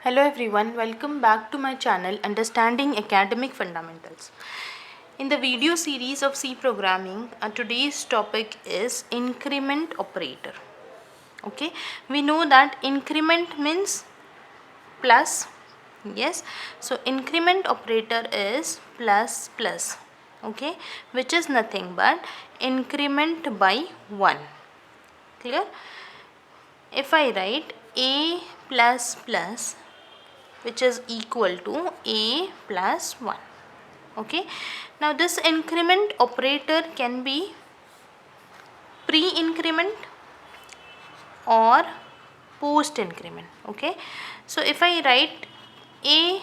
Hello everyone, welcome back to my channel Understanding Academic Fundamentals. In the video series of C programming, today's topic is increment operator. Okay, we know that increment means plus. Yes, so increment operator is plus plus. Okay, which is nothing but increment by 1. Clear? If I write a plus plus, which is equal to a plus 1. Okay, now this increment operator can be pre-increment or post increment. Okay, so if I write a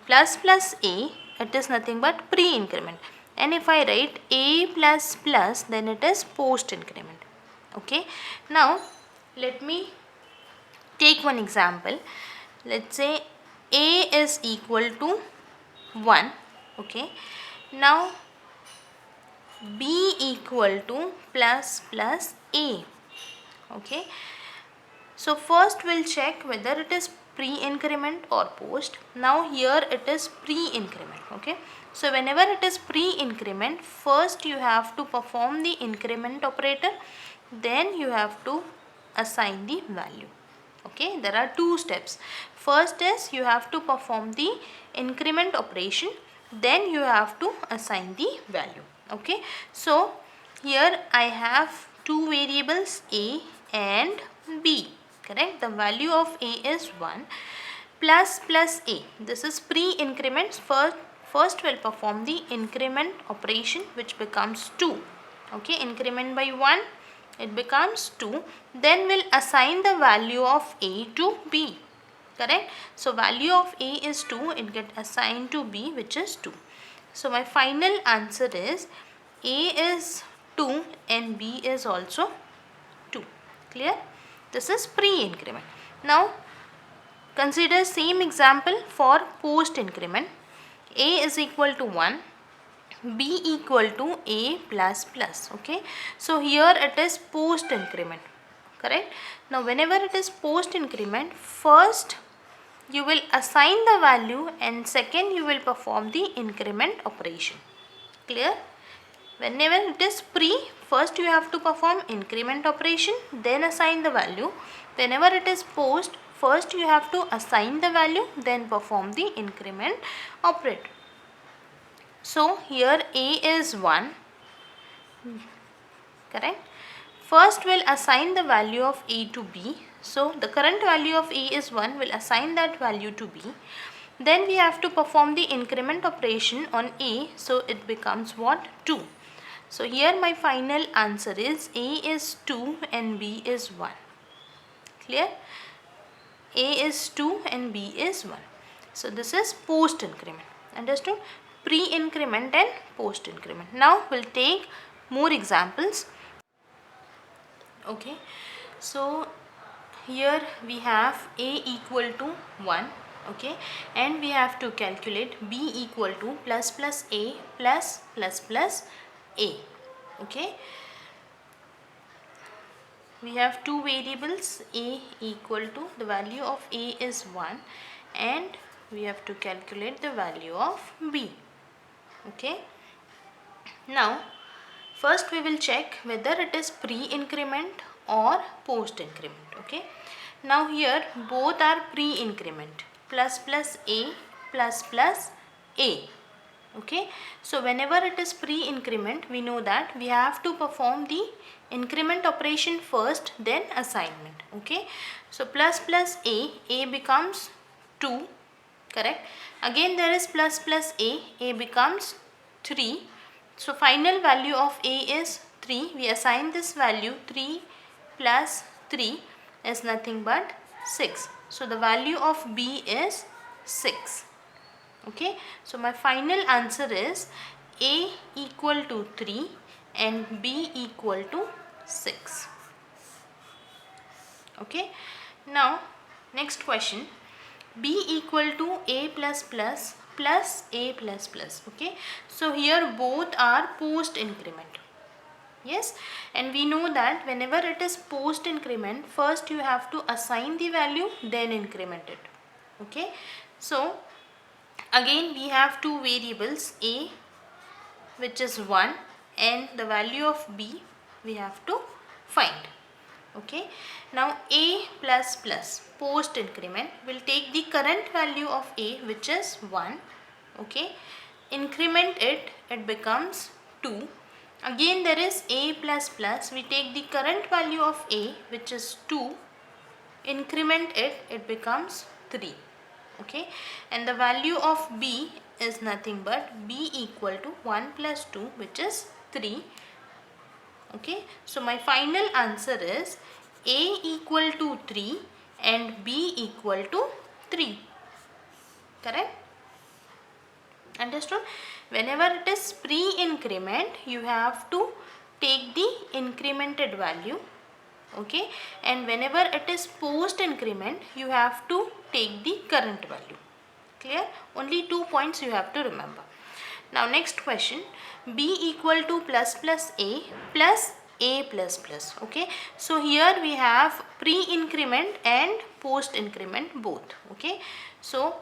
plus plus a, it is nothing but pre-increment, and if I write a plus plus, then it is post increment. Okay, now let me take one example. Let's say a is equal to 1. Okay, now b equal to plus plus a. Okay, so first we'll check whether it is pre-increment or post. Now here it is pre-increment. Okay, so whenever it is pre-increment, first you have to perform the increment operator, then you have to assign the value. Okay, there are two steps. First is you have to perform the increment operation, then you have to assign the value. Okay, so here I have two variables a and b. Correct, the value of a is 1 plus a. This is pre-increment. First we'll perform the increment operation, which becomes 2. Okay, increment by 1, it becomes 2. Then we'll assign the value of a to b. Correct, so value of a is 2, it get assigned to b, which is 2. So my final answer is a is 2 and b is also 2. Clear? This is pre-increment. Now consider same example for post increment. A is equal to 1, b equal to a plus plus. Okay, so here it is post increment. Correct. Now whenever it is post increment, first you will assign the value and second you will perform the increment operation. Clear? Whenever it is pre, first you have to perform increment operation, then assign the value. Whenever it is post, first you have to assign the value, then perform the increment operator. So here a is 1. Correct. First we'll assign the value of a to b. So the current value of a is 1, we'll assign that value to b. Then we have to perform the increment operation on a, so it becomes what? 2. So here my final answer is a is 2 and b is 1. Clear? A is 2 and b is 1. So this is post increment. Understood? Pre-increment and post increment. Now we'll take more examples. Okay, so here we have a equal to 1. Okay, and we have to calculate b equal to plus plus a plus a. Okay, we have two variables, a equal to, the value of a is 1 and we have to calculate the value of b. Okay, now first we will check whether it is pre-increment or post increment. Okay, now here both are pre-increment, plus a plus a. Okay, so whenever it is pre-increment, we know that we have to perform the increment operation first, then assignment. Okay, so plus a becomes 2. Correct, again there is plus a becomes 3. So final value of a is 3. We assign this value, 3 plus 3 is nothing but 6. So the value of b is 6. Okay, so my final answer is a equal to 3 and b equal to 6. Okay, now next question, b equal to a plus a plus plus. Okay, so here both are post increment. Yes, and we know that whenever it is post increment, first you have to assign the value, then increment it. Okay, so again we have two variables, a which is 1 and the value of b we have to find. Okay, now a plus plus post increment will take the current value of a which is 1. Okay, increment it becomes 2. Again there is a plus plus, we take the current value of a which is 2, increment it becomes 3. Okay, and the value of b is nothing but b equal to 1 plus 2 which is 3. Okay, so my final answer is a equal to 3 and b equal to 3. Correct? Understood? Whenever it is pre-increment, you have to take the incremented value. Okay, and whenever it is post increment, you have to take the current value. Clear? Only 2 points you have to remember. Now next question, b equal to plus plus a plus a plus plus. Okay, so here we have pre-increment and post increment both. Okay, so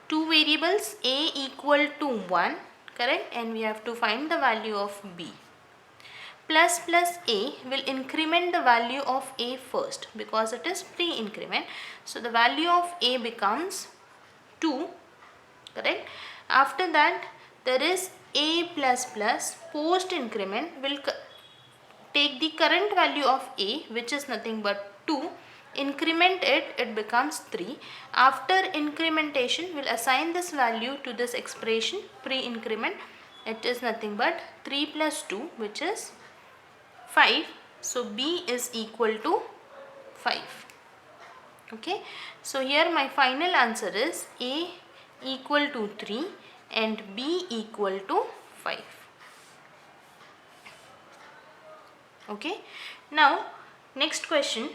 two variables, a equal to 1, correct, and we have to find the value of b. Plus plus a will increment the value of a first because it is pre-increment. So the value of a becomes 2, correct. After that there is a plus plus post increment will take the current value of a which is nothing but 2, increment it becomes 3. After incrementation we'll assign this value to this expression pre-increment, it is nothing but 3 plus 2 which is 5. So b is equal to 5. Okay, so here my final answer is a equal to 3 and b equal to 5. Okay, now next question,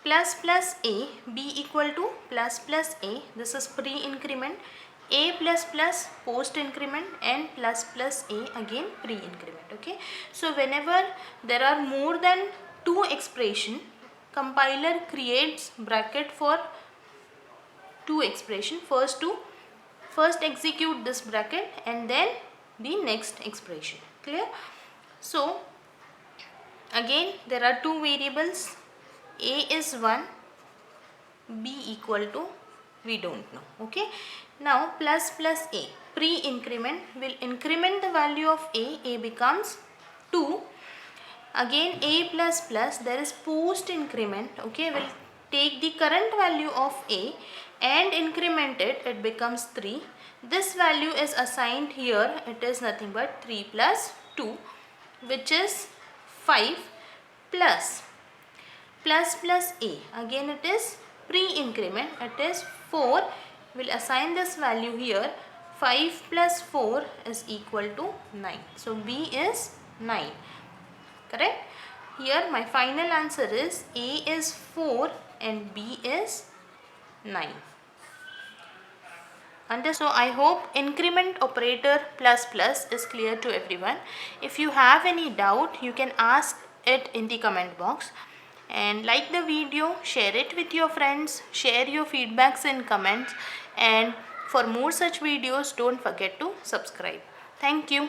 plus plus a, b equal to plus plus a, this is pre-increment, a plus plus post increment and plus plus a again pre-increment. Okay, so whenever there are more than two expression, compiler creates bracket for two expression, first execute this bracket and then the next expression. Clear? So again there are two variables, a is 1, b equal to we don't know. Okay, now plus plus a, pre-increment will increment the value of a becomes 2. Again a plus plus, there is post increment. Okay, will take the current value of a and increment it becomes 3. This value is assigned here, it is nothing but 3 plus 2 which is 5 plus plus a, again it is pre-increment, it is 4, will assign this value here, 5 plus 4 is equal to 9. So b is 9. Correct? Here my final answer is a is 4 and b is 9. So I hope increment operator plus plus is clear to everyone. If you have any doubt, you can ask it in the comment box. And like the video, share it with your friends, share your feedbacks in comments, and for more such videos don't forget to subscribe. Thank you.